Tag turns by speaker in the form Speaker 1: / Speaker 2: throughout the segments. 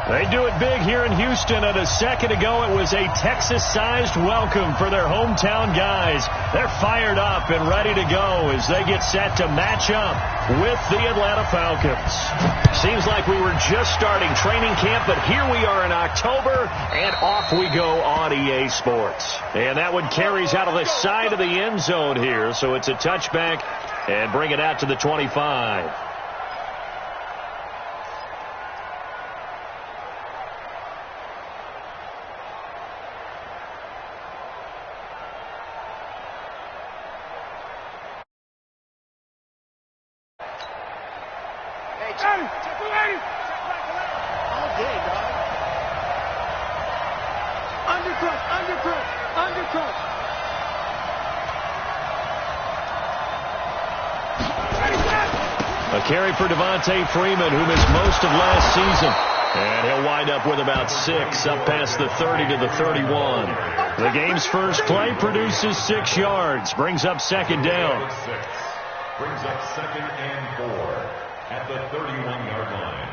Speaker 1: They do it big here in Houston, and a second ago it was a Texas-sized welcome for their hometown guys. They're fired up and ready to go as they get set to match up with the Atlanta Falcons. Seems like we were just starting training camp, but here we are in October, and off we go on EA Sports. And that one carries out of the side of the end zone here, so it's a touchback and bring it out to the 25. A carry for Devontae Freeman, who missed most of last season. And he'll wind up with about 6 up past the 30 to the 31. The game's first play produces 6 yards. Brings up second down.
Speaker 2: Brings up 2nd and 4 at the 31-yard line.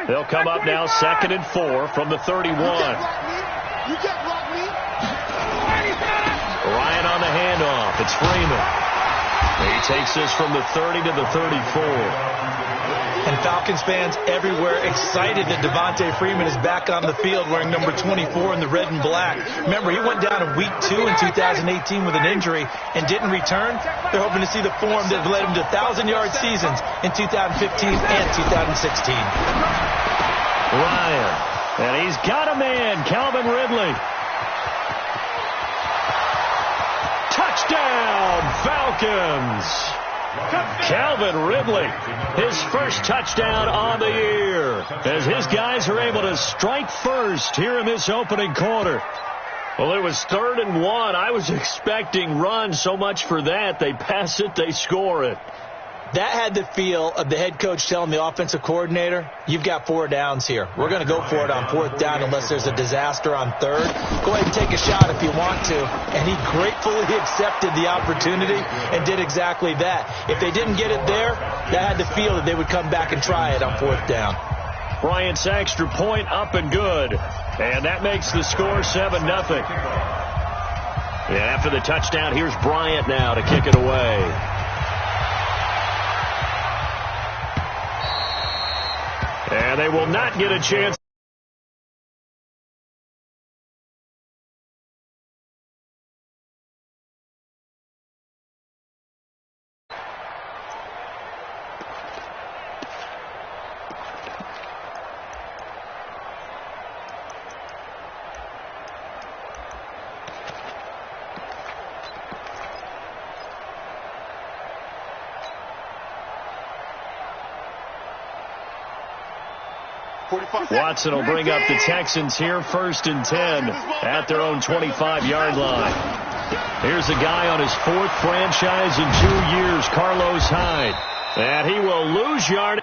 Speaker 1: They'll come up now 2nd and 4 from the 31.
Speaker 3: You can't block me.
Speaker 1: Ryan on the handoff. It's Freeman. He takes this from the 30 to the 34.
Speaker 4: And Falcons fans everywhere excited that Devontae Freeman is back on the field wearing number 24 in the red and black. Remember, he went down in week 2 in 2018 with an injury and didn't return. They're hoping to see the form that led him to 1,000-yard seasons in 2015 and 2016.
Speaker 1: Ryan. And he's got a man, Calvin Ridley. Touchdown, Falcons. Calvin Ridley, his first touchdown on the year, as his guys are able to strike first here in this opening quarter. Well, it was 3rd and 1. I was expecting run, so much for that. They pass it, they score it.
Speaker 4: That had the feel of the head coach telling the offensive coordinator, you've got 4 downs here. We're going to go for it on 4th down unless there's a disaster on 3rd. Go ahead and take a shot if you want to. And he gratefully accepted the opportunity and did exactly that. If they didn't get it there, that had the feel that they would come back and try it on 4th down.
Speaker 1: Bryant's extra point up and good. And that makes the score 7-0. And after the touchdown, here's Bryant now to kick it away. And they will not get a chance. Watson will bring up the Texans here, 1st and 10 at their own 25-yard line. Here's a guy on his 4th franchise in 2 years, Carlos Hyde. And he will lose yardage.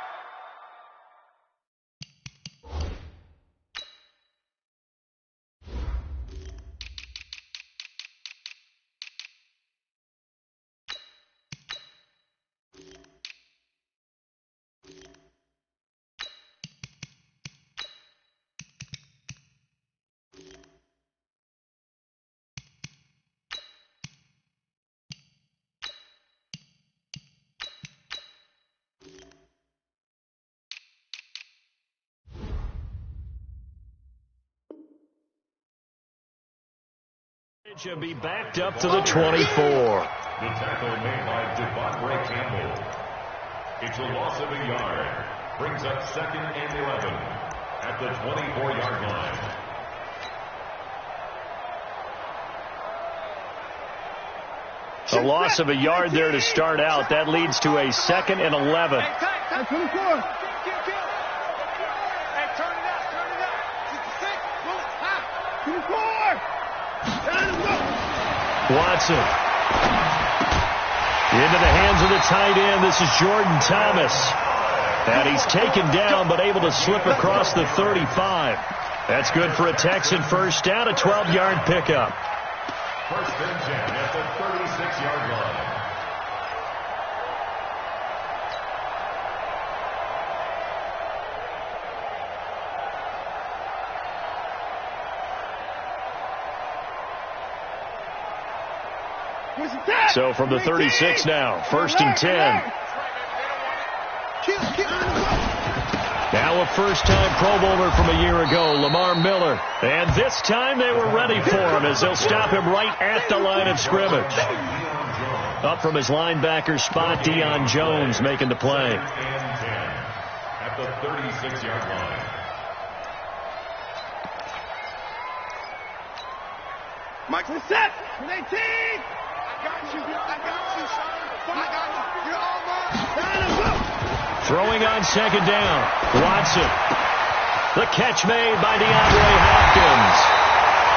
Speaker 1: Should be backed up to the 24.
Speaker 2: The tackle made by Devontae Campbell. It's a loss of a yard. Brings up 2nd and 11 at the 24-yard line.
Speaker 1: A loss of a yard there to start out. That leads to a 2nd and 11. Watson. Into the hands of the tight end. This is Jordan Thomas. And he's taken down but able to slip across the 35. That's good for a Texan first down, a 12-yard pickup.
Speaker 2: First and 10 at the 36-yard line.
Speaker 1: So from the 36 now, 1st and 10. Now a first-time Pro Bowler from a year ago, Lamar Miller. And this time they were ready for him as they'll stop him right at the line of scrimmage. Up from his linebacker spot, Deion Jones making the play.
Speaker 2: At the 36-yard line.
Speaker 3: Michael, set! 18! I got you, son. I got you. You're all mine.
Speaker 1: Throwing on 2nd down. Watson. The catch made by DeAndre Hopkins.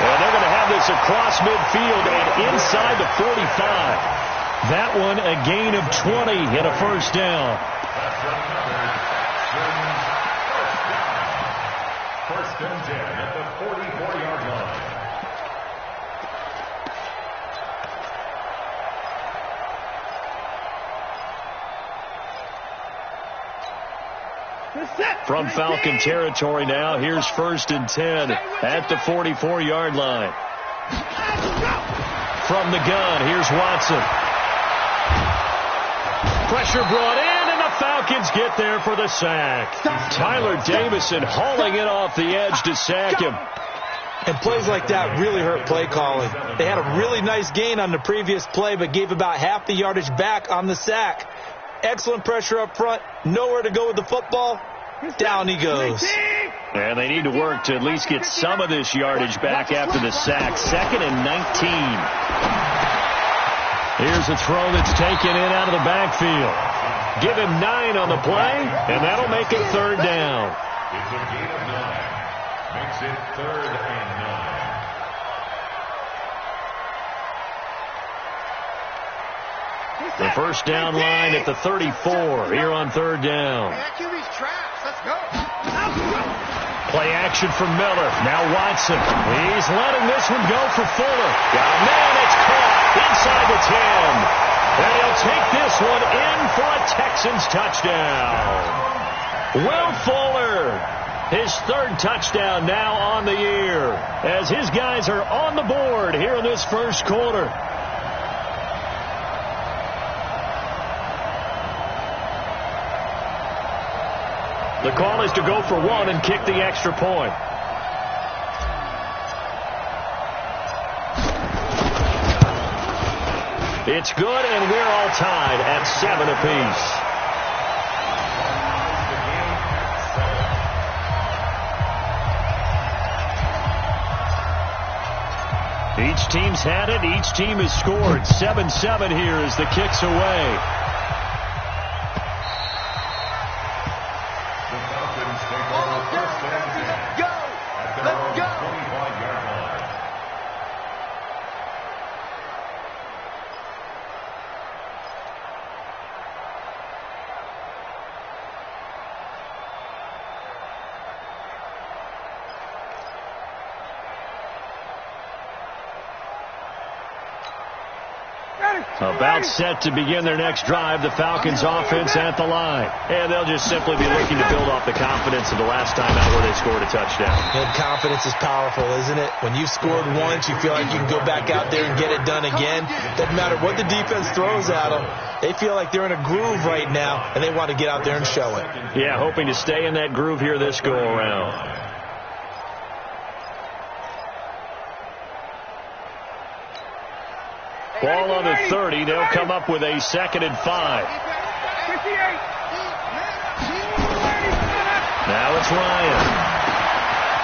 Speaker 1: And they're going to have this across midfield and inside the 45. That one a gain of 20 and a first down.
Speaker 2: First and 10 at the 44-yard line.
Speaker 1: From Falcon territory now, here's 1st and 10 at the 44-yard line. From the gun, here's Watson. Pressure brought in, and the Falcons get there for the sack. Tyler Davison hauling it off the edge to sack him.
Speaker 4: And plays like that really hurt play calling. They had a really nice gain on the previous play, but gave about half the yardage back on the sack. Excellent pressure up front. Nowhere to go with the football. Down he goes.
Speaker 1: And they need to work to at least get some of this yardage back after the sack. 2nd and 19. Here's a throw that's taken in out of the backfield. Give him 9 on the play, and that'll make it 3rd down.
Speaker 2: It's a gain of 9. Makes it 3rd and 9.
Speaker 1: The first down line at the 34 here on 3rd down.
Speaker 3: Let's go.
Speaker 1: Play action from Miller. Now Watson. He's letting this one go for Fuller. Got a man. It's caught inside the 10. And he'll take this one in for a Texans touchdown. Will Fuller, his 3rd touchdown now on the year, as his guys are on the board here in this first quarter. The call is to go for 1 and kick the extra point. It's good, and we're all tied at 7 apiece. Each team's had it. Each team has scored. 7-7 here as the kick's away. About set to begin their next drive, the Falcons offense at the line. And they'll just simply be looking to build off the confidence of the last time out where they scored a touchdown.
Speaker 4: And confidence is powerful, isn't it? When you've scored once, you feel like you can go back out there and get it done again. Doesn't matter what the defense throws at them. They feel like they're in a groove right now, and they want to get out there and show it.
Speaker 1: Yeah, hoping to stay in that groove here this go-around. Ball on the 30. They'll come up with a 2nd and 5. Now it's Ryan.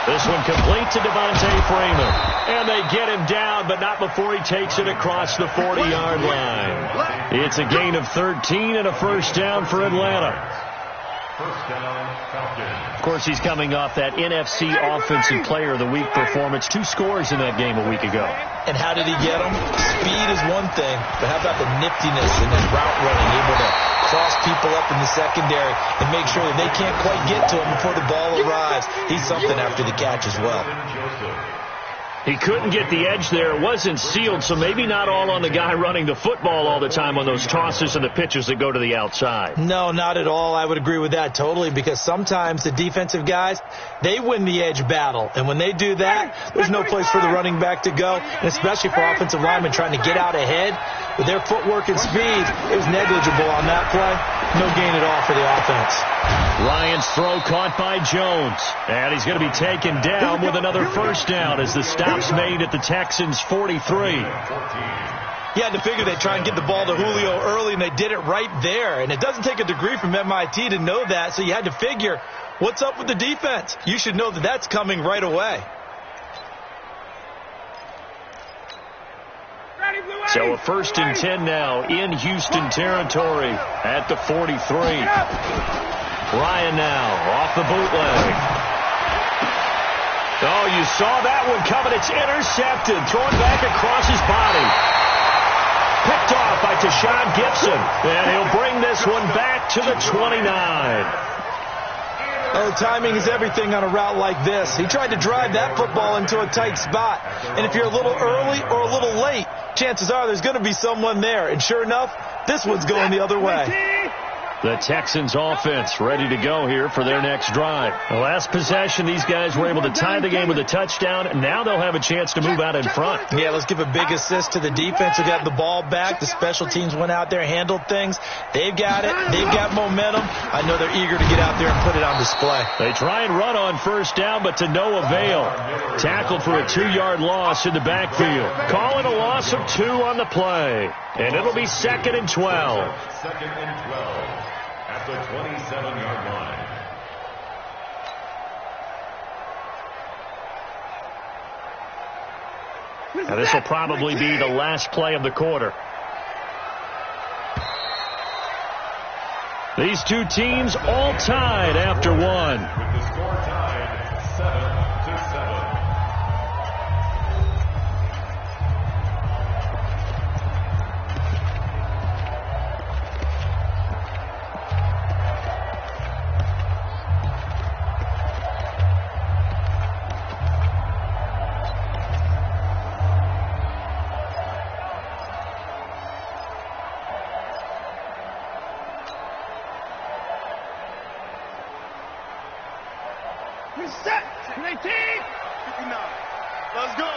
Speaker 1: This one complete to Devontae Freeman. And they get him down, but not before he takes it across the 40-yard line. It's a gain of 13 and a first down for Atlanta.
Speaker 2: First down, Falcons.
Speaker 1: Of course, he's coming off that NFC Offensive Player of the Week performance. 2 scores in that game a week ago.
Speaker 4: And how did he get them? Speed is one thing, but how about the niftiness in his route running, able to cross people up in the secondary and make sure that they can't quite get to him before the ball arrives. He's something after the catch as well.
Speaker 1: He couldn't get the edge there. It wasn't sealed, so maybe not all on the guy running the football all the time on those tosses and the pitches that go to the outside.
Speaker 4: No, not at all. I would agree with that totally, because sometimes the defensive guys, they win the edge battle. And when they do that, there's no place for the running back to go, and especially for offensive linemen trying to get out ahead. With their footwork and speed, it was negligible on that play. No gain at all for the offense.
Speaker 1: Ryan's throw caught by Jones. And he's going to be taken down with another first down as the stop's made at the Texans' 43.
Speaker 4: You had to figure they'd try and get the ball to Julio early, and they did it right there. And it doesn't take a degree from MIT to know that, so you had to figure, what's up with the defense? You should know that that's coming right away.
Speaker 1: So a 1st and 10 now in Houston territory at the 43. Ryan now off the bootleg. Oh, you saw that one coming. It's intercepted. Thrown back across his body. Picked off by Tashawn Gibson. And he'll bring this one back to the 29.
Speaker 4: Oh, timing is everything on a route like this. He tried to drive that football into a tight spot. And if you're a little early or a little late, chances are there's going to be someone there. And sure enough, this one's going the other way.
Speaker 1: The Texans offense ready to go here for their next drive. The last possession, these guys were able to tie the game with a touchdown, and now they'll have a chance to move out in front.
Speaker 4: Yeah, let's give a big assist to the defense who got the ball back. The special teams went out there, handled things. They've got it. They've got momentum. I know they're eager to get out there and put it on display.
Speaker 1: They try and run on first down, but to no avail. Tackled for a 2-yard loss in the backfield. Calling a loss of 2 on the play. And it'll be 2nd and 12.
Speaker 2: 2nd and 12. At the 27-yard line.
Speaker 1: Now this will probably be the last play of the quarter. These two teams all tied after one.
Speaker 2: With the score tied 7-7.
Speaker 3: Set. 18. 59. Let's go.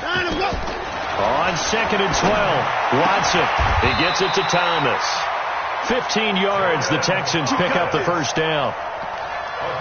Speaker 3: Let's go.
Speaker 1: On 2nd and 12, Watson. He gets it to Thomas. 15 yards, the Texans pick up the first down.
Speaker 2: A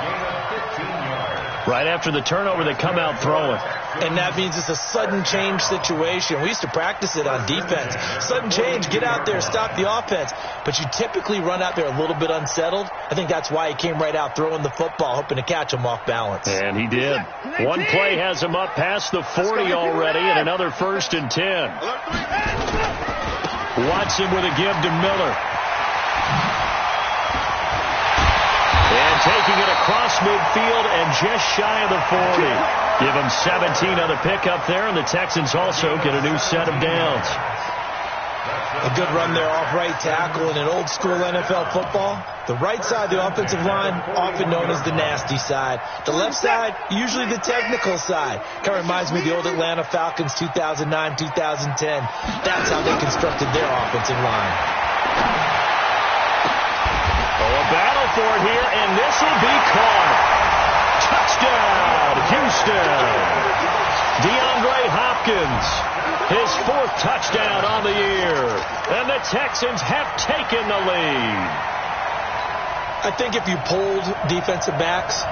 Speaker 2: gain of 15 yards.
Speaker 1: Right after the turnover, they come out throwing.
Speaker 4: And that means it's a sudden change situation. We used to practice it on defense. Sudden change, get out there, stop the offense. But you typically run out there a little bit unsettled. I think that's why he came right out throwing the football, hoping to catch him off balance.
Speaker 1: And he did. One play has him up past the 40 already, and another 1st and 10. Watson with a give to Miller. And taking it across midfield and just shy of the 40. Give him 17 on the pickup there, and the Texans also get a new set of downs.
Speaker 4: A good run there off right tackle in an old-school NFL football. The right side of the offensive line, often known as the nasty side. The left side, usually the technical side. Kind of reminds me of the old Atlanta Falcons 2009, 2010. That's how they constructed their offensive line.
Speaker 1: Oh, a battle for it here, and this will be caught. Touchdown, Houston. DeAndre Hopkins, his 4th touchdown on the year. And the Texans have taken the lead.
Speaker 4: I think if you polled defensive backs,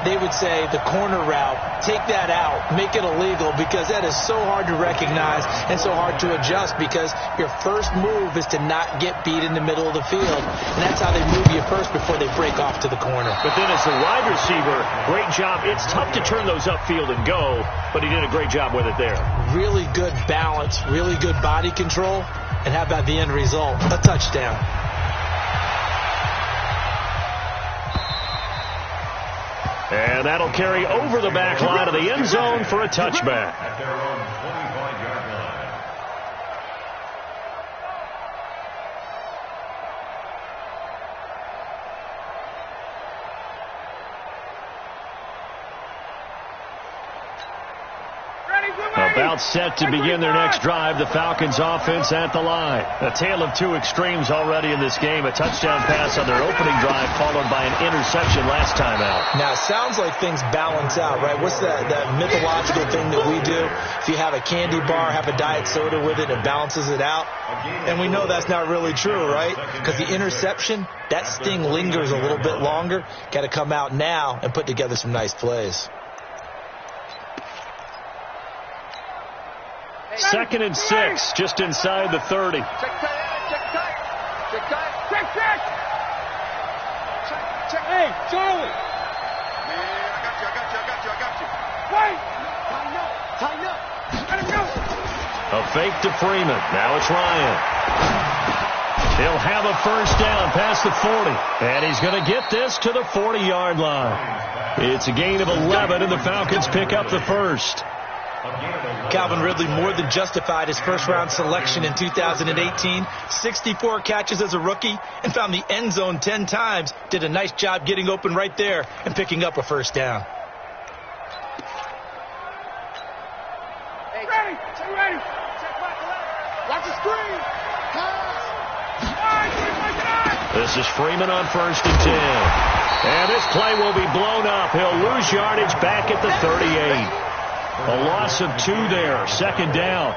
Speaker 4: they would say the corner route, take that out, make it illegal, because that is so hard to recognize and so hard to adjust, because your first move is to not get beat in the middle of the field. And that's how they move you first before they break off to the corner.
Speaker 1: But then as the wide receiver, great job. It's tough to turn those upfield and go, but he did a great job with it there.
Speaker 4: Really good balance, really good body control, and how about the end result? A touchdown.
Speaker 1: And that'll carry over the back line of the end zone for a touchback.
Speaker 2: At their own 25-yard line.
Speaker 1: About set to begin their next drive. The Falcons offense at the line. A tale of two extremes already in this game. A touchdown pass on their opening drive followed by an interception last time out.
Speaker 4: Now, it sounds like things balance out, right? What's that mythological thing that we do? If you have a candy bar, have a diet soda with it, it balances it out. And we know that's not really true, right? Because the interception, that sting lingers a little bit longer. Got to come out now and put together some nice plays.
Speaker 1: 2nd and 6, just inside the 30.
Speaker 3: Check tight. Hey, Charlie. Yeah, I got you. Wait. Tighten up. Let him go.
Speaker 1: A fake to Freeman. Now it's Ryan. He'll have a first down past the 40. And he's going to get this to the 40-yard line. It's a gain of 11, and the Falcons pick up the first.
Speaker 4: Calvin Ridley more than justified his first-round selection in 2018. 64 catches as a rookie and found the end zone 10 times. Did a nice job getting open right there and picking up a first down.
Speaker 3: Hey, ready. Check back the left. Watch the screen. Pass.
Speaker 1: This is Freeman on 1st and 10. And this play will be blown up. He'll lose yardage back at the 38. A loss of 2 there. 2nd down.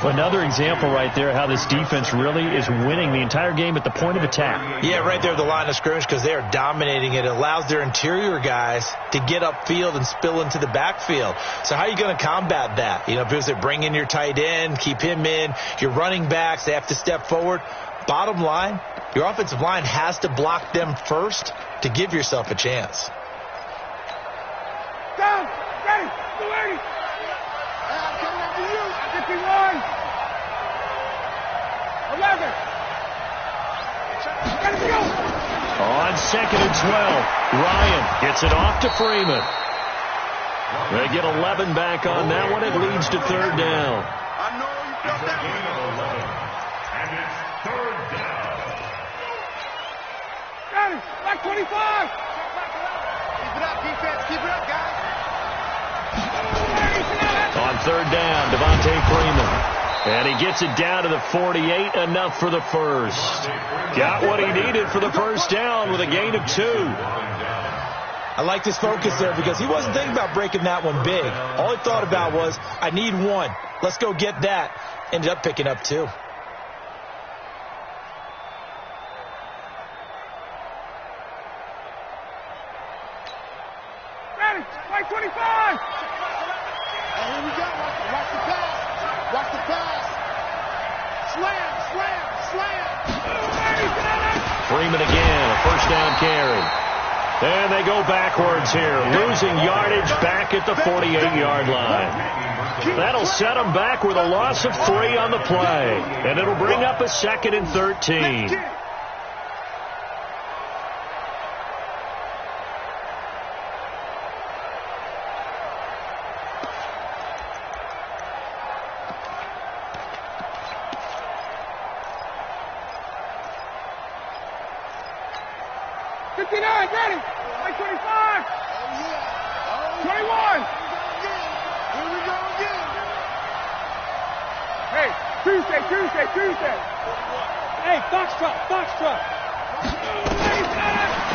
Speaker 1: Another example right there how this defense really is winning the entire game at the point of attack.
Speaker 4: Yeah, right there at the line of scrimmage because they are dominating it. It allows their interior guys to get upfield and spill into the backfield. So how are you going to combat that? You know, because they bring in your tight end, keep him in. Your running backs, they have to step forward. Bottom line, your offensive line has to block them first to give yourself a chance.
Speaker 3: Down. Ready. I'm coming after you. 51. 11. Let him go.
Speaker 1: On 2nd and 12, Ryan gets it off to Freeman. They get 11 back on that one. It leads to 3rd down.
Speaker 3: I know you felt that one.
Speaker 2: And it's 3rd down.
Speaker 3: Got it. Back 25. Keep it up, defense. Keep it up, guys.
Speaker 1: On 3rd down, Devontae Freeman. And he gets it down to the 48, enough for the first. Got what he needed for the first down with a gain of 2.
Speaker 4: I liked his focus there because he wasn't thinking about breaking that one big. All he thought about was, I need 1. Let's go get that. Ended up picking up 2.
Speaker 3: Ready. Right 25. And here we go. Watch the pass. Watch the pass. Slam.
Speaker 1: Freeman again, a first down carry. And they go backwards here, losing yardage back at the 48-yard line. That'll set them back with a loss of 3 on the play. And it'll bring up a 2nd and 13.
Speaker 3: Ready. Like 25. 21. Here we go again. Hey, Tuesday. Hey, Foxtrot.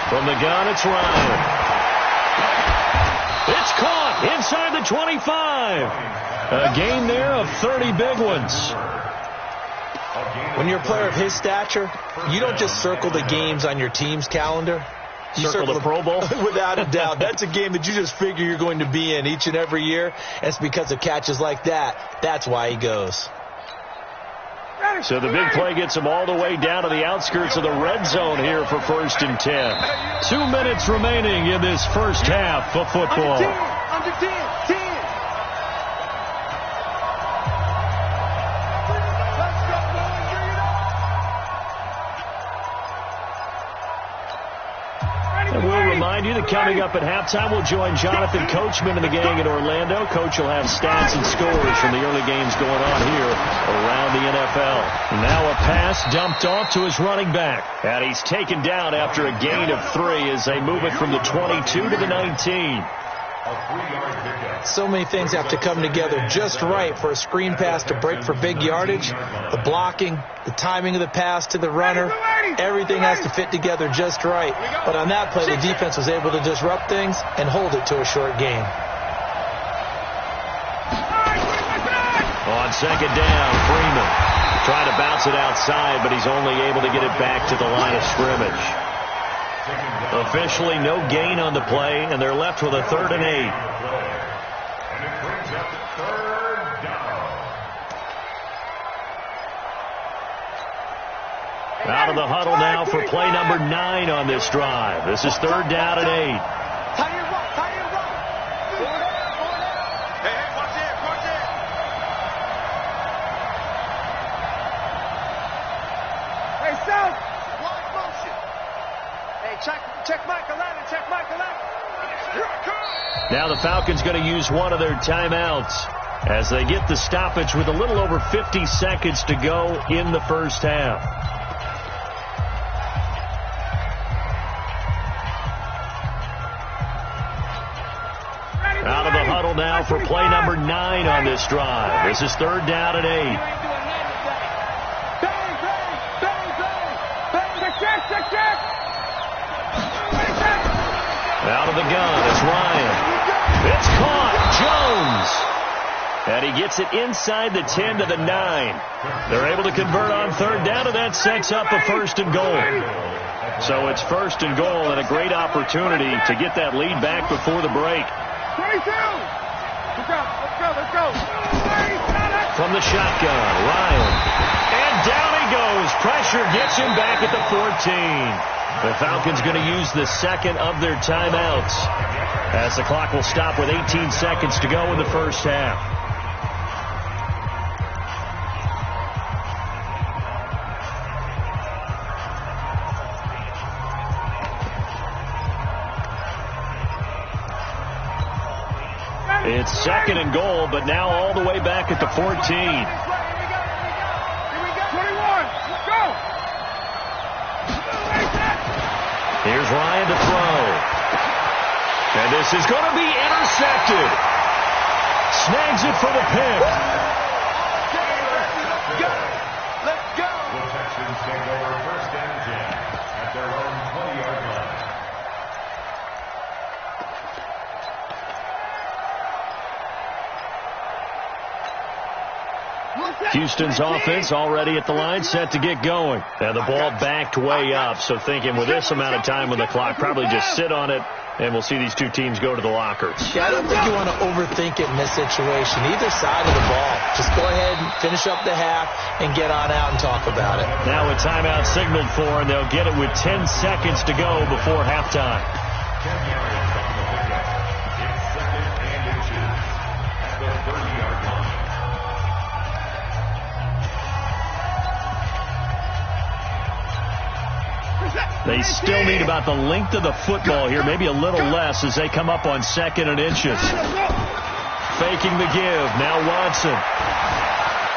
Speaker 1: From the gun, it's Ryan. It's caught inside the 25. A gain there of 30 big ones.
Speaker 4: When you're a player of his stature, you don't just circle the games on your team's calendar. You
Speaker 1: circle the Pro Bowl?
Speaker 4: Without a doubt. That's a game that you just figure you're going to be in each and every year. And it's because of catches like that. That's why he goes.
Speaker 1: So the big play gets him all the way down to the outskirts of the red zone here for 1st and 10. 2 minutes remaining in this first half of football.
Speaker 3: Under 10.
Speaker 1: And we'll remind you that coming up at halftime, we'll join Jonathan Coachman and the gang in Orlando. Coach will have stats and scores from the early games going on here around the NFL. Now a pass dumped off to his running back. And he's taken down after a gain of 3 as they move it from the 22 to the 19.
Speaker 2: A 3-yard pickup.
Speaker 4: So many things have to come together just right for a screen pass to break for big yardage. The blocking, the timing of the pass to the runner, everything has to fit together just right. But on that play, the defense was able to disrupt things and hold it to a short gain.
Speaker 1: On second down, Freeman trying to bounce it outside, but he's only able to get it back to the line of scrimmage. Officially no gain on the play, and they're left with a 3rd and 8.
Speaker 2: And it brings up 3rd down.
Speaker 1: Out of the huddle now for play number 9 on this drive. This is 3rd down and 8.
Speaker 3: Hey, watch it, watch it. Hey, South. Wide motion. Hey, check Michael Allen, check Michael Allen. Here I come.
Speaker 1: Now the Falcons going to use one of their timeouts as they get the stoppage with a little over 50 seconds to go in the first half. Out of the huddle now for play number 9 on this drive. This is 3rd down and 8. Out of the gun, it's Ryan. It's caught. Jones. And he gets it inside the 10 to the 9. They're able to convert on 3rd down, and that sets up a 1st and goal. So it's 1st and goal, and a great opportunity to get that lead back before the break.
Speaker 3: 22. Let's go.
Speaker 1: From the shotgun, Ryan. And down he goes. Pressure gets him back at the 14. The Falcons going to use the 2nd of their timeouts as the clock will stop with 18 seconds to go in the first half. It's 2nd and goal, but now all the way back at the 14.
Speaker 3: Here we go. 21. Let's go.
Speaker 1: Here's Ryan to throw. And this is going to be intercepted. Snags it for the pick.
Speaker 3: Let's go.
Speaker 2: The Texans take over 1st and 10 at their own 20-yard line.
Speaker 1: Houston's offense already at the line, set to get going. And the ball backed way up, so thinking with this amount of time on the clock, probably just sit on it, and we'll see these two teams go to the lockers.
Speaker 4: Yeah, I don't think you want to overthink it in this situation. Either side of the ball. Just go ahead and finish up the half and get on out and talk about it.
Speaker 1: Now a timeout signaled for, and they'll get it with 10 seconds to go before halftime.
Speaker 2: 10 yards from the pickup. It's 2nd and inches at the 30-yard line.
Speaker 1: They still need about the length of the football here, maybe a little less as they come up on 2nd and inches. Faking the give. Now Watson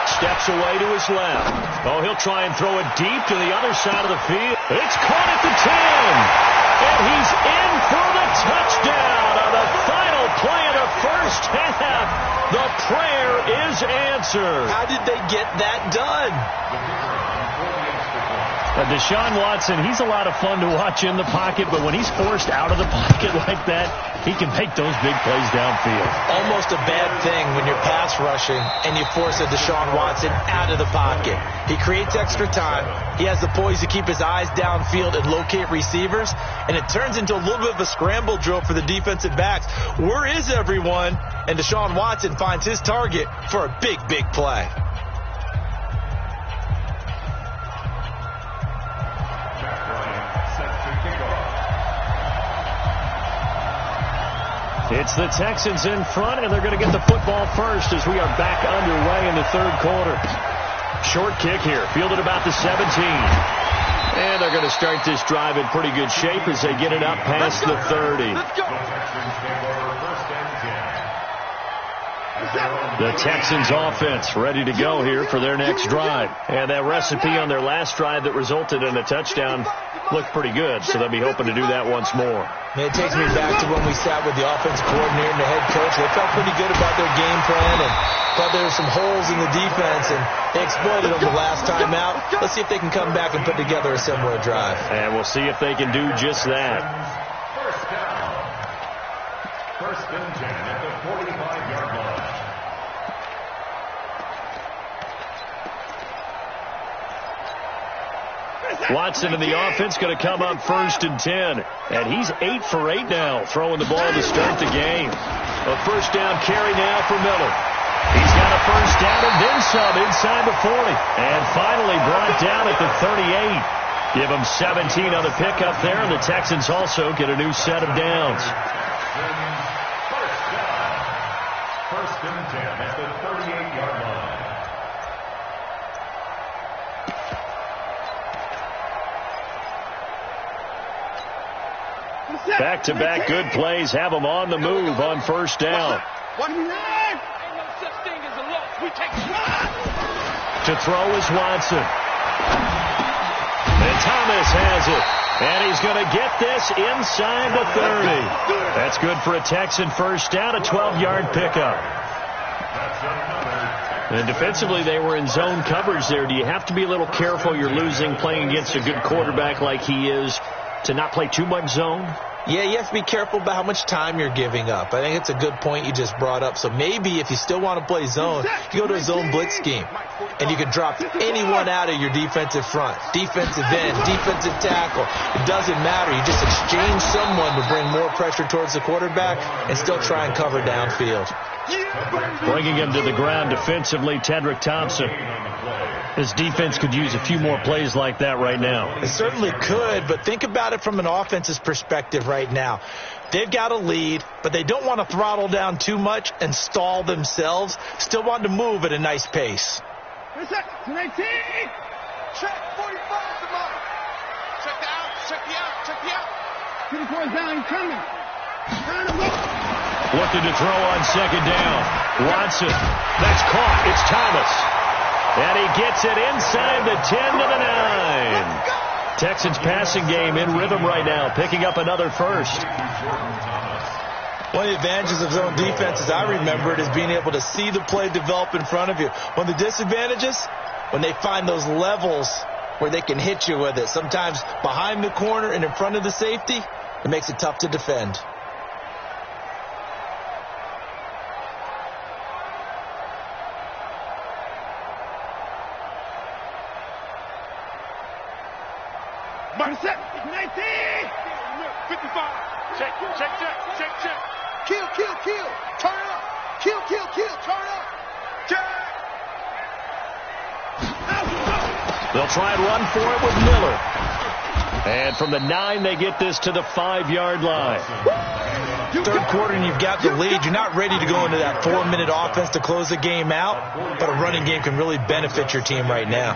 Speaker 1: steps away to his left. Oh, he'll try and throw it deep to the other side of the field. It's caught at the 10. And he's in for the touchdown on the final play of the first half. The prayer is answered.
Speaker 4: How did they get that done?
Speaker 1: Deshaun Watson, he's a lot of fun to watch in the pocket, but when he's forced out of the pocket like that, he can make those big plays downfield.
Speaker 4: Almost a bad thing when you're pass rushing and you force a Deshaun Watson out of the pocket. He creates extra time. He has the poise to keep his eyes downfield and locate receivers, and it turns into a little bit of a scramble drill for the defensive backs. Where is everyone? And Deshaun Watson finds his target for a big, big play.
Speaker 1: It's the Texans in front, and they're going to get the football first as we are back underway in the 3rd quarter. Short kick here, fielded about the 17. And they're going to start this drive in pretty good shape as they get it up past the 30. The Texans offense ready to go here for their next drive. And that recipe on their last drive that resulted in a touchdown looked pretty good, so they'll be hoping to do that once more.
Speaker 4: It takes me back to when we sat with the offensive coordinator and the head coach. They felt pretty good about their game plan and thought there were some holes in the defense, and they exploited them the last time out. Let's see if they can come back and put together a similar drive.
Speaker 1: And we'll see if they can do just that.
Speaker 2: First down. First and 10 at the 45-yard line.
Speaker 1: Watson in the offense going to come up 1st and 10. And he's 8 for 8 now, throwing the ball to start the game. A first down carry now for Miller. He's got a first down and then some inside the 40. And finally brought down at the 38. Give them 17 on the pickup there, and the Texans also get a new set of downs.
Speaker 2: First down. First and 10 at the 38-yard line.
Speaker 1: Back-to-back good plays have them on the move on first down. To throw is Watson. And Thomas has it. And he's going to get this inside the 30. That's good for a Texan first down, a 12-yard pickup. And defensively, they were in zone coverage there. Do you have to be a little careful? You're losing playing against a good quarterback like he is to not play too much zone?
Speaker 4: Yeah, you have to be careful about how much time you're giving up. I think it's a good point you just brought up. So maybe if you still want to play zone, you go to a zone blitz scheme. And you can drop anyone out of your defensive front. Defensive end, defensive tackle. It doesn't matter. You just exchange someone to bring more pressure towards the quarterback and still try and cover downfield.
Speaker 1: Bringing him to the ground defensively, Tedrick Thompson. His defense could use a few more plays like that right now.
Speaker 4: It certainly could, but think about it from an offense's perspective right now. They've got a lead, but they don't want to throttle down too much and stall themselves. Still want to move at a nice pace.
Speaker 3: Check 45 the mark. Check the out, check the out, check the out. 24 down, he's coming.
Speaker 1: Looking to throw on second down. Watson. That's caught. It's Thomas. And he gets it inside the 10 to the 9. Texans passing game in rhythm right now, picking up another first.
Speaker 4: One of the advantages of zone defense, as I remember it, is being able to see the play develop in front of you. One of the disadvantages, when they find those levels where they can hit you with it, sometimes behind the corner and in front of the safety, it makes it tough to defend.
Speaker 3: Set, 19, 55. Check. Kill. Turn up. Kill. Turn up. Check.
Speaker 1: They'll try and run for it with Miller. And from the 9, they get this to the 5-yard line.
Speaker 4: Third quarter and you've got the lead. You're not ready to go into that 4-minute offense to close the game out, but a running game can really benefit your team right now.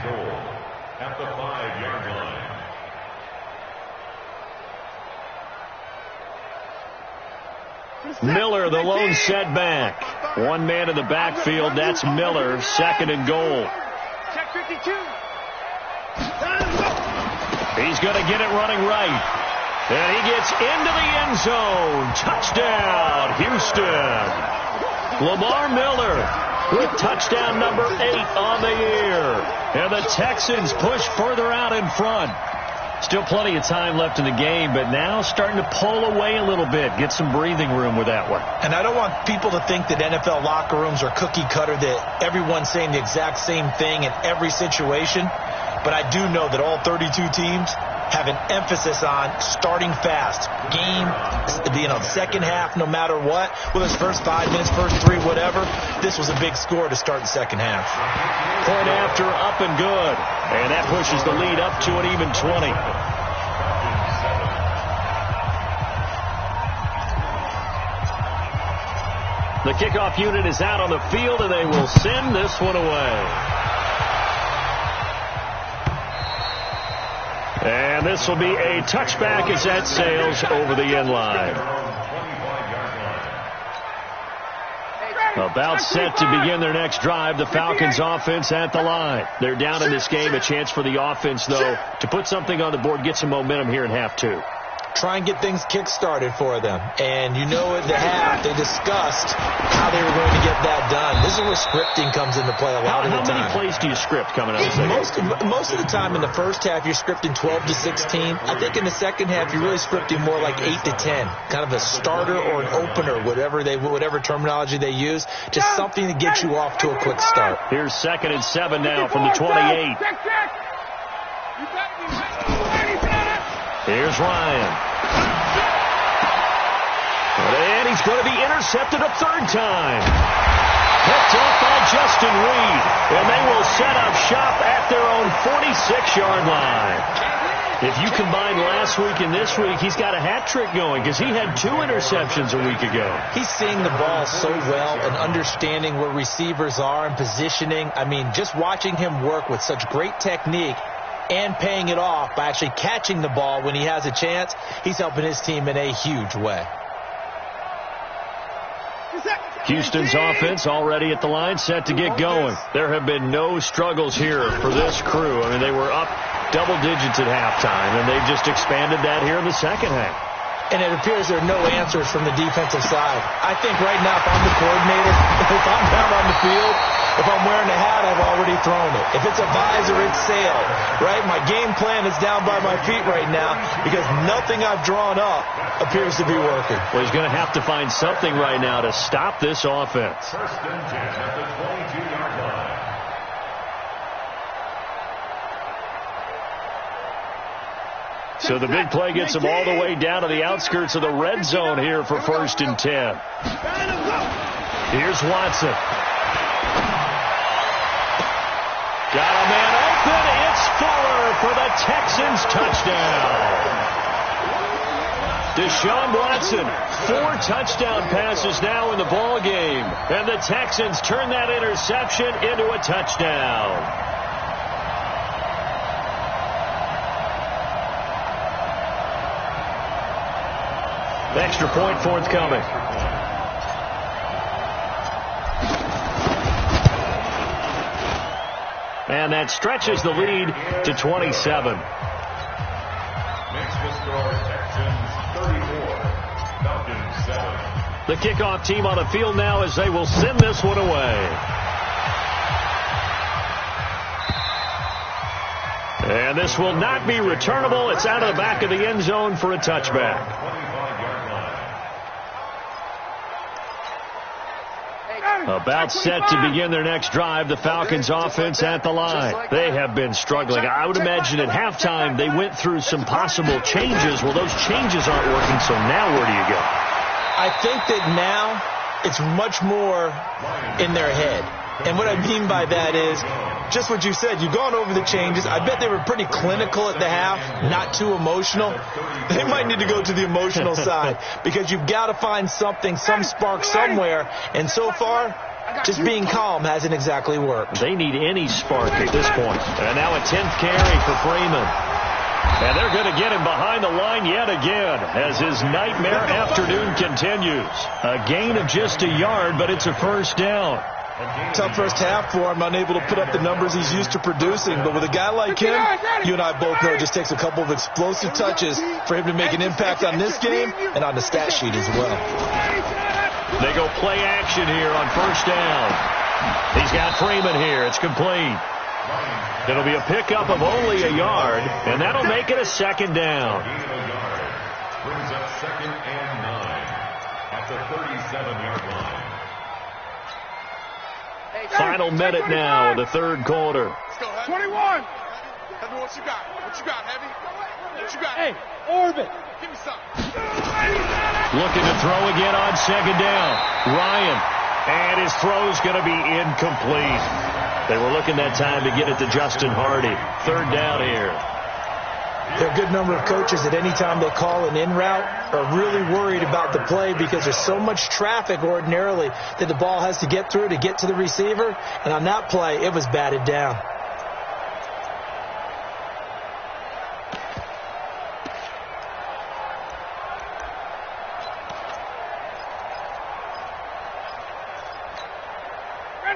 Speaker 2: At the 5-yard line.
Speaker 1: Miller, the lone setback. One man in the backfield. That's Miller, 2nd and goal.
Speaker 3: Check 52.
Speaker 1: He's going to get it running right. And he gets into the end zone. Touchdown, Houston. Lamar Miller with touchdown number 8 on the year. And the Texans push further out in front. Still plenty of time left in the game, but now starting to pull away a little bit. Get some breathing room with that one.
Speaker 4: And I don't want people to think that NFL locker rooms are cookie cutter, that everyone's saying the exact same thing in every situation. But I do know that all 32 teams have an emphasis on starting fast. Game, second half, no matter what. Whether it's first 5 minutes, first 3, whatever. This was a big score to start the second half.
Speaker 1: Point after, up and good. And that pushes the lead up to an even 20. The kickoff unit is out on the field, and they will send this one away. And this will be a touchback as that sails over the end line. About set to begin their next drive, the Falcons offense at the line. They're down in this game. A chance for the offense, though, to put something on the board, get some momentum here in half two.
Speaker 4: Try and get things kick-started for them. And you know at the half, they discussed how they were going to get that done. This is where scripting comes into play a lot of the time.
Speaker 1: How many plays do you script coming out of the second?
Speaker 4: Most of the time in the first half, you're scripting 12 to 16. I think in the second half, you're really scripting more like 8 to 10. Kind of a starter or an opener, whatever terminology they use. Just something to get you off to a quick start.
Speaker 1: Here's 2nd and 7 now from the 28. Here's Ryan. And he's going to be intercepted a third time. Picked off by Justin Reed. And they will set up shop at their own 46-yard line. If you combine last week and this week, he's got a hat trick going because he had 2 interceptions a week ago.
Speaker 4: He's seeing the ball so well and understanding where receivers are and positioning. I mean, just watching him work with such great technique and paying it off by actually catching the ball when he has a chance, he's helping his team in a huge way.
Speaker 1: Houston's offense already at the line, set to get going. There have been no struggles here for this crew. I mean, they were up double digits at halftime, and they've just expanded that here in the second half.
Speaker 4: And it appears there are no answers from the defensive side. I think right now, if I'm the coordinator, if I'm down on the field, if I'm wearing a hat, I've already thrown it. If it's a visor, it's sailed, right? My game plan is down by my feet right now because nothing I've drawn up appears to be working.
Speaker 1: Well, he's going to have to find something right now to stop this offense.
Speaker 2: 1st and 10 at the 22-yard line.
Speaker 1: So the big play gets them all the way down to the outskirts of the red zone here for 1st and 10. Here's Watson. Got a man open. It's Fuller for the Texans touchdown. Deshaun Watson, 4 touchdown passes now in the ball game. And the Texans turn that interception into a touchdown. Extra point forthcoming. And that stretches the lead to 27.
Speaker 2: Makes the score Texans 34, Falcons 7.
Speaker 1: The kickoff team on the field now as they will send this one away. And this will not be returnable. It's out of the back of the end zone for a touchback. About set to begin their next drive, the Falcons offense at the line. They have been struggling. I would imagine at halftime they went through some possible changes. Well, those changes aren't working, so now where do you go?
Speaker 4: I think that now it's much more in their head. And what I mean by that is just what you said. You've gone over the changes. I bet they were pretty clinical at the half, not too emotional. They might need to go to the emotional side because you've got to find something, some spark somewhere. And so far, just being calm hasn't exactly worked.
Speaker 1: They need any spark at this point. And now a 10th carry for Freeman. And they're going to get him behind the line yet again as his nightmare afternoon continues. A gain of just a yard, but it's a first down.
Speaker 4: Tough first half for him, unable to put up the numbers he's used to producing. But with a guy like him, you and I both know it just takes a couple of explosive touches for him to make an impact on this game and on the stat sheet as well.
Speaker 1: They go play action here on first down. He's got Freeman here. It's complete. It'll be a pickup of only a yard, and that'll make it a second down.
Speaker 2: Brings up 2nd and 9 at the 37-yard line.
Speaker 1: Final minute now of the third quarter.
Speaker 3: Let's go, Heavy. 21. Heavy, what you got? What you got, Heavy? What you got? Hey, Orbit. Give me something.
Speaker 1: Looking to throw again on second down. Ryan. And his throw's going to be incomplete. They were looking that time to get it to Justin Hardy. Third down here.
Speaker 4: There are a good number of coaches at any time they call an in route are really worried about the play because there's so much traffic ordinarily that the ball has to get through to get to the receiver. And on that play, it was batted down.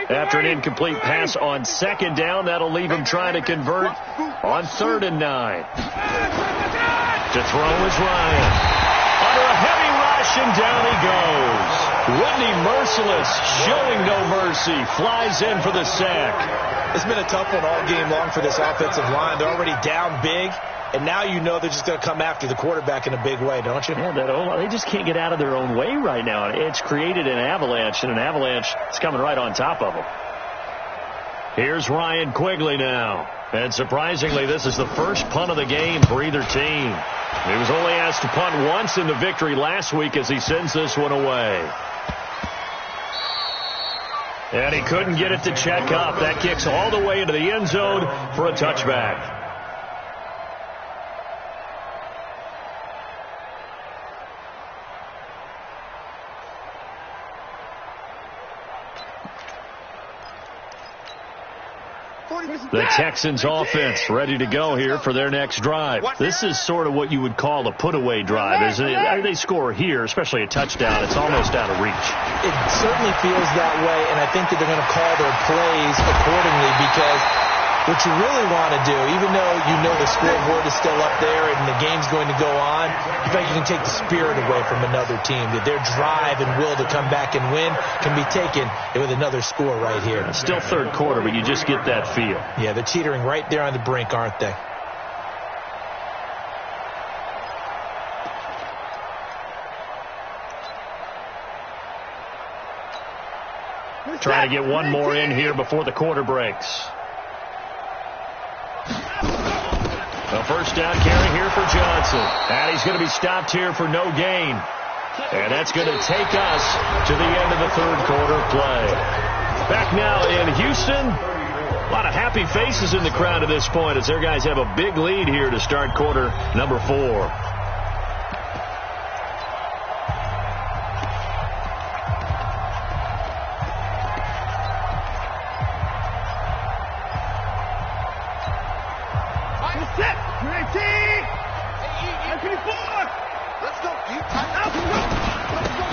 Speaker 1: after an incomplete pass on second down. That'll leave him trying to convert on 3rd and 9. To throw is Ryan. Under a heavy rush, and down he goes. Whitney Merciless, showing no mercy, flies in for the sack.
Speaker 4: It's been a tough one all game long for this offensive line. They're already down big, and now you know they're just going to come after the quarterback in a big way, don't you?
Speaker 1: Yeah, they just can't get out of their own way right now. It's created an avalanche, and an avalanche is coming right on top of them. Here's Ryan Quigley now. And surprisingly, this is the first punt of the game for either team. He was only asked to punt once in the victory last week as he sends this one away. And he couldn't get it to check up. That kicks all the way into the end zone for a touchback. The Texans offense ready to go here for their next drive. This is sort of what you would call a put-away drive, isn't it? They score here, especially a touchdown. It's almost out of reach.
Speaker 4: It certainly feels that way, and I think that they're going to call their plays accordingly, because what you really want to do, even though you know the scoreboard is still up there and the game's going to go on, I think you can take the spirit away from another team. That their drive and will to come back and win can be taken with another score right here.
Speaker 1: It's still third quarter, but you just get that feel.
Speaker 4: Yeah, they're teetering right there on the brink, aren't they?
Speaker 1: Trying to get one more in here before the quarter breaks. A first down carry here for Johnson. And he's going to be stopped here for no gain. And that's going to take us to the end of the third quarter play. Back now in Houston. A lot of happy faces in the crowd at this point as their guys have a big lead here to start quarter number 4.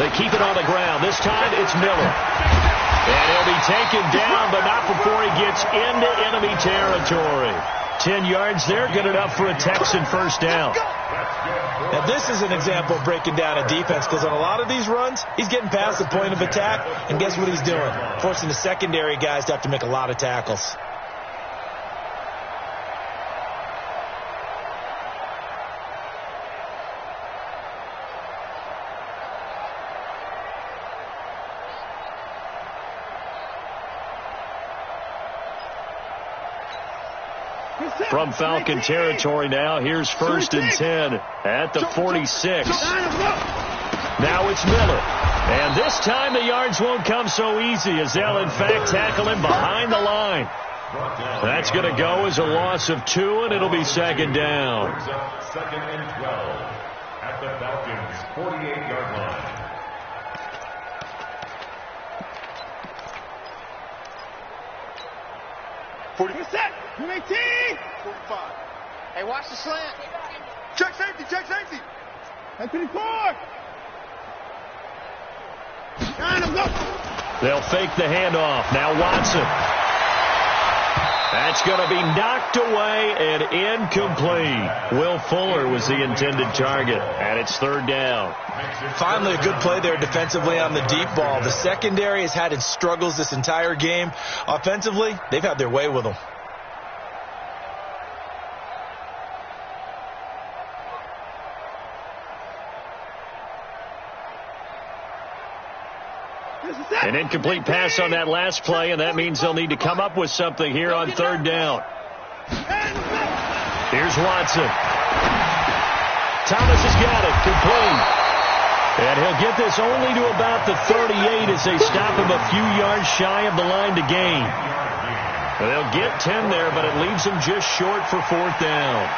Speaker 1: They keep it on the ground. This time it's Miller. And he'll be taken down, but not before he gets into enemy territory. 10 yards there, good enough for a Texan first down.
Speaker 4: Now this is an example of breaking down a defense, because on a lot of these runs, he's getting past the point of attack, and guess what he's doing? Forcing the secondary guys to have to make a lot of tackles.
Speaker 1: From Falcon territory now, here's 1st and 10 at the 46. Now it's Miller. And this time the yards won't come so easy, as they'll in fact tackle him behind the line. That's going to go as a loss of 2, and it'll be 2nd down.
Speaker 2: 2nd and 12 at the Falcons' 48-yard line.
Speaker 3: Set. 18. 45. Hey, watch the slant. Check safety. Check safety. Hey, 54.
Speaker 1: They'll fake the handoff. Now Watson. That's going to be knocked away and incomplete. Will Fuller was the intended target, and it's 3rd down.
Speaker 4: Finally, a good play there defensively on the deep ball. The secondary has had its struggles this entire game. Offensively, they've had their way with them.
Speaker 1: An incomplete pass on that last play, and that means they'll need to come up with something here on 3rd down. Here's Watson. Thomas has got it, complete. And he'll get this only to about the 38 as they stop him a few yards shy of the line to gain. They'll get 10 there, but it leaves them just short for 4th down.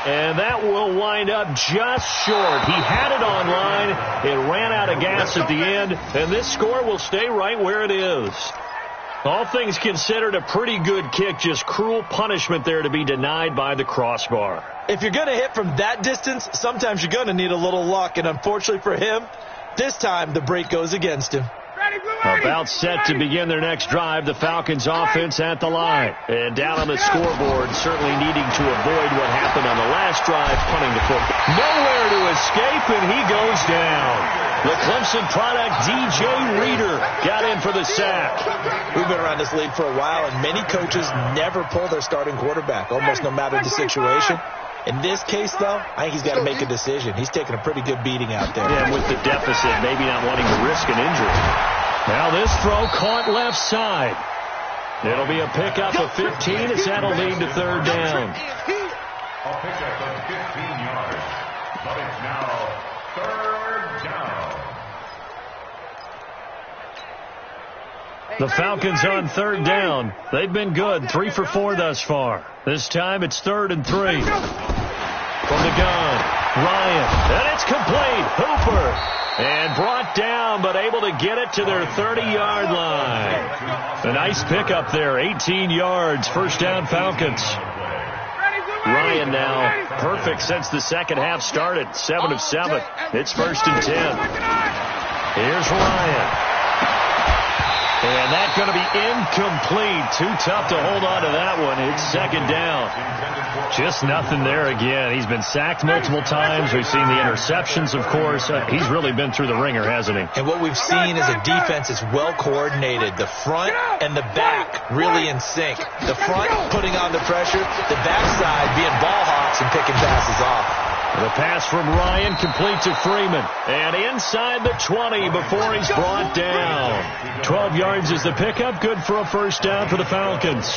Speaker 1: And that will wind up just short. He had it on line. It ran out of gas at the end, and this score will stay right where it is. All things considered, a pretty good kick. Just cruel punishment there to be denied by the crossbar.
Speaker 4: If you're going to hit from that distance, sometimes you're going to need a little luck. And unfortunately for him, this time the break goes against him.
Speaker 1: About set to begin their next drive, the Falcons offense at the line. And down on the scoreboard, certainly needing to avoid what happened on the last drive, punting the football. Nowhere to escape, and he goes down. The Clemson product, DJ Reader, got in for the sack.
Speaker 4: We've been around this league for a while, and many coaches never pull their starting quarterback, almost no matter the situation. In this case, though, I think he's got to make a decision. He's taking a pretty good beating out there.
Speaker 1: Yeah, with the deficit, maybe not wanting to risk an injury. Now this throw caught left side. It'll be a pickup of 15 as that'll lead to third down.
Speaker 2: A pickup of 15 yards. But it's now third down.
Speaker 1: The Falcons on third down. They've been good, 3 for 4 thus far. This time it's 3rd and 3. From the gun, Ryan, and it's complete. Hooper. And brought down, but able to get it to their 30-yard line. A nice pickup there, 18 yards, first down Falcons. Ryan now perfect since the second half started, 7 of 7. It's 1st and 10. Here's Ryan. And that's going to be incomplete. Too tough to hold on to that one. It's 2nd down. Just nothing there again. He's been sacked multiple times. We've seen the interceptions, of course. He's really been through the ringer, hasn't he?
Speaker 4: And what we've seen is a defense that's well coordinated. The front and the back really in sync. The front putting on the pressure. The backside being ball hawks and picking passes off.
Speaker 1: The pass from Ryan complete to Freeman. And inside the 20 before he's brought down. 12 yards is the pickup. Good for a first down for the Falcons.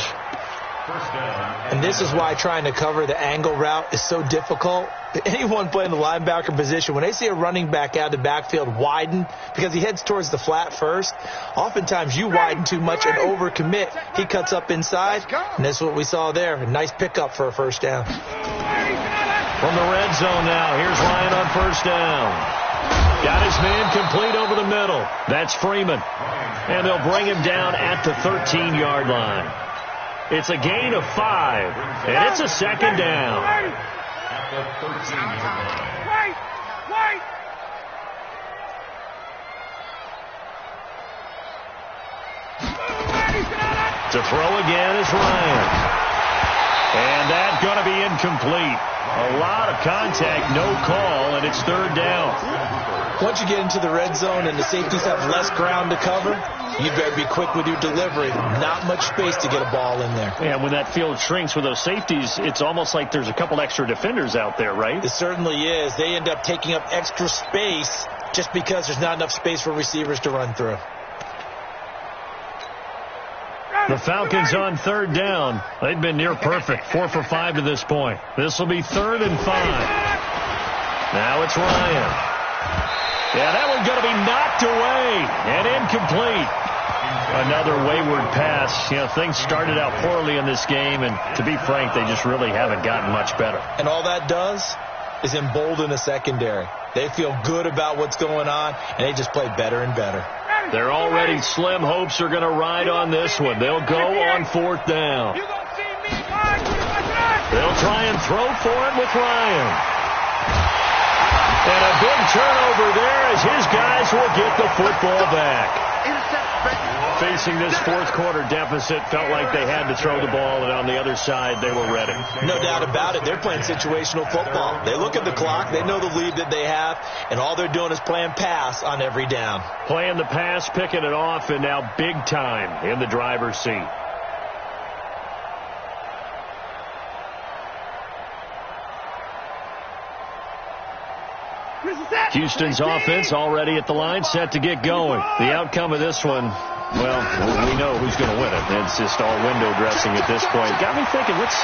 Speaker 4: And this is why trying to cover the angle route is so difficult. Anyone playing the linebacker position, when they see a running back out of the backfield widen because he heads towards the flat first, oftentimes you widen too much and overcommit. He cuts up inside, and that's what we saw there. A nice pickup for a first down.
Speaker 1: From the red zone now, here's Ryan on first down. Got his man complete over the middle. That's Freeman. And they'll bring him down at the 13-yard line. It's a gain of 5, and it's a 2nd down.
Speaker 2: At the 13-yard line.
Speaker 1: To throw again is Ryan. And that's going to be incomplete. A lot of contact, no call, and it's 3rd down.
Speaker 4: Once you get into the red zone and the safeties have less ground to cover, you better be quick with your delivery. Not much space to get a ball in there.
Speaker 1: Yeah, when that field shrinks with those safeties, it's almost like there's a couple extra defenders out there, right?
Speaker 4: It certainly is. They end up taking up extra space just because there's not enough space for receivers to run through.
Speaker 1: The Falcons on 3rd down. They've been near perfect, 4 for 5 to this point. This will be 3rd and 5. Now it's Ryan. Yeah, that one's going to be knocked away and incomplete. Another wayward pass. You know, things started out poorly in this game, and to be frank, they just really haven't gotten much better.
Speaker 4: And all that does is embolden the secondary. They feel good about what's going on, and they just play better and better.
Speaker 1: They're already slim hopes are going to ride on this one. They'll go on 4th down. They'll try and throw for it with Ryan. And a big turnover there as his guys will get the football back. Facing this 4th quarter deficit, felt like they had to throw the ball, and on the other side, they were ready.
Speaker 4: No doubt about it. They're playing situational football. They look at the clock, they know the lead that they have, and all they're doing is playing pass on every down.
Speaker 1: Playing the pass, picking it off, and now big time in the driver's seat. Houston's offense already at the line, set to get going. The outcome of this one, well, we know who's going to win it. It's just all window dressing at this point. Got me thinking, what's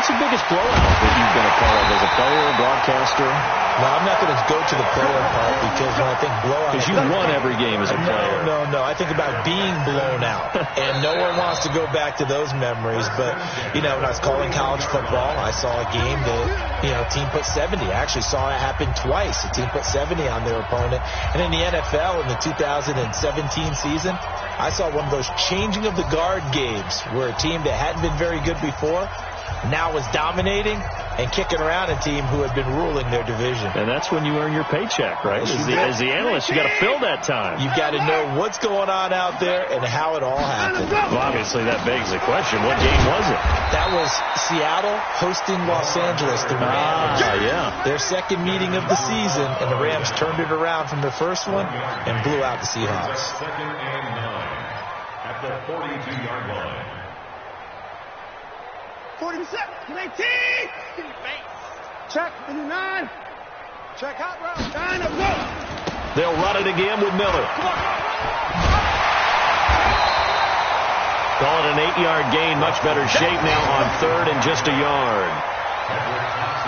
Speaker 1: the biggest blowout that you've been a part of as a player, broadcaster?
Speaker 4: No, I'm not going to go to the player part because when I think blowout...
Speaker 1: Because you won every game as a player.
Speaker 4: No. I think about being blown out. And no one wants to go back to those memories. But, you know, when I was calling college football, I saw a game that, you know, a team put 70. I actually saw it happen twice. A team put 70 on their opponent. And in the NFL in the 2017 season, I saw one of those changing of the guard games where a team that hadn't been very good before now was dominating and kicking around a team who had been ruling their division.
Speaker 1: And that's when you earn your paycheck, right? As the analyst, you got to fill that time.
Speaker 4: You've got to know what's going on out there and how it all happened.
Speaker 1: Well, obviously, that begs the question, what game was it?
Speaker 4: That was Seattle hosting Los Angeles, the Rams.
Speaker 1: Yeah.
Speaker 4: Their second meeting of the season, and the Rams turned it around from their first one and blew out the Seahawks.
Speaker 2: Second and 9 at the 42-yard line.
Speaker 3: 47, 18. Check, 9. Check out, bro. 9 up, go.
Speaker 1: They'll run it again with Miller. Call it an 8-yard gain. Much better shape now on third and just a yard.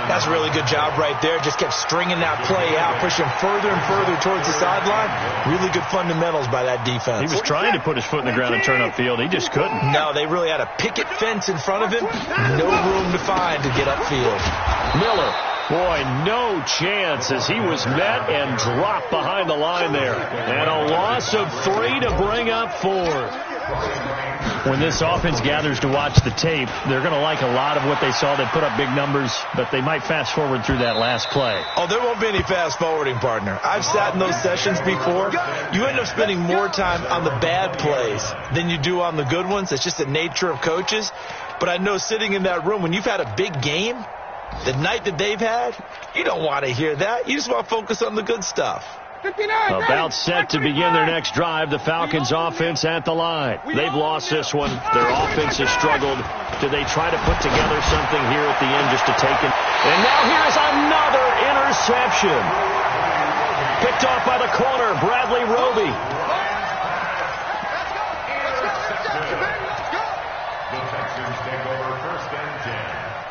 Speaker 4: That's a really good job right there. Just kept stringing that play out, pushing further and further towards the sideline. Really good fundamentals by that defense.
Speaker 1: He was trying to put his foot in the ground and turn upfield. He just couldn't.
Speaker 4: No, they really had a picket fence in front of him. No room to find to get upfield.
Speaker 1: Miller, boy, no chance as he was met and dropped behind the line there. And a loss of 3 to bring up 4. When this offense gathers to watch the tape, they're going to like a lot of what they saw. They put up big numbers, but they might fast forward through that last play.
Speaker 4: Oh, there won't be any fast forwarding, partner. I've sat in those sessions before. You end up spending more time on the bad plays than you do on the good ones. It's just the nature of coaches. But I know sitting in that room, when you've had a big game, the night that they've had, you don't want to hear that. You just want to focus on the good stuff.
Speaker 1: About set to begin their next drive, the Falcons offense at the line. They've lost this one. Their offense has struggled. Do they try to put together something here at the end just to take it? And now here's another interception. Picked off by the corner, Bradley Roby.
Speaker 2: The Texans take over first and 10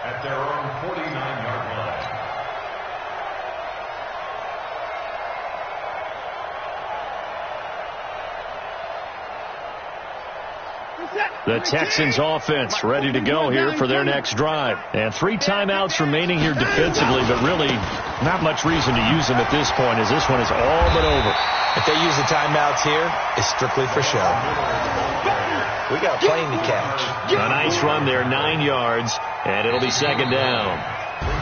Speaker 2: at their own 49-yard line.
Speaker 1: The Texans offense ready to go here for their next drive. And 3 timeouts remaining here defensively, but really not much reason to use them at this point as this one is all but over.
Speaker 4: If they use the timeouts here, it's strictly for show. We got a plane to catch.
Speaker 1: A nice run there, 9 yards, and it'll be second down.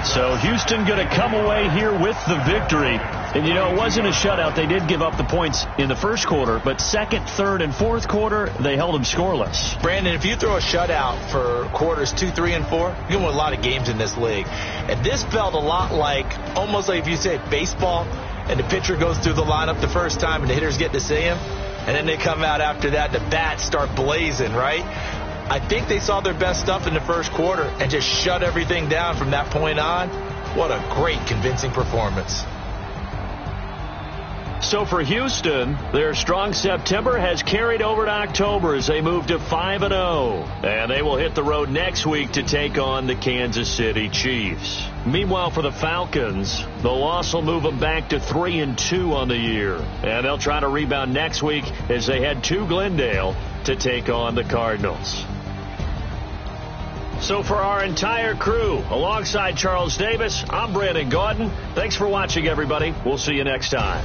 Speaker 1: So Houston going to come away here with the victory. And, you know, it wasn't a shutout. They did give up the points in the first quarter, but second, third, and fourth quarter, they held them scoreless.
Speaker 4: Brandon, if you throw a shutout for quarters 2, 3, and 4, you're going to win a lot of games in this league. And this felt a lot like, almost like if you say baseball, and the pitcher goes through the lineup the first time and the hitters get to see him, and then they come out after that, the bats start blazing, right? I think they saw their best stuff in the first quarter and just shut everything down from that point on. What a great, convincing performance.
Speaker 1: So for Houston, their strong September has carried over to October as they move to 5-0. And they will hit the road next week to take on the Kansas City Chiefs. Meanwhile, for the Falcons, the loss will move them back to 3-2 on the year. And they'll try to rebound next week as they head to Glendale to take on the Cardinals. So for our entire crew, alongside Charles Davis, I'm Brandon Gaudin. Thanks for watching, everybody. We'll see you next time.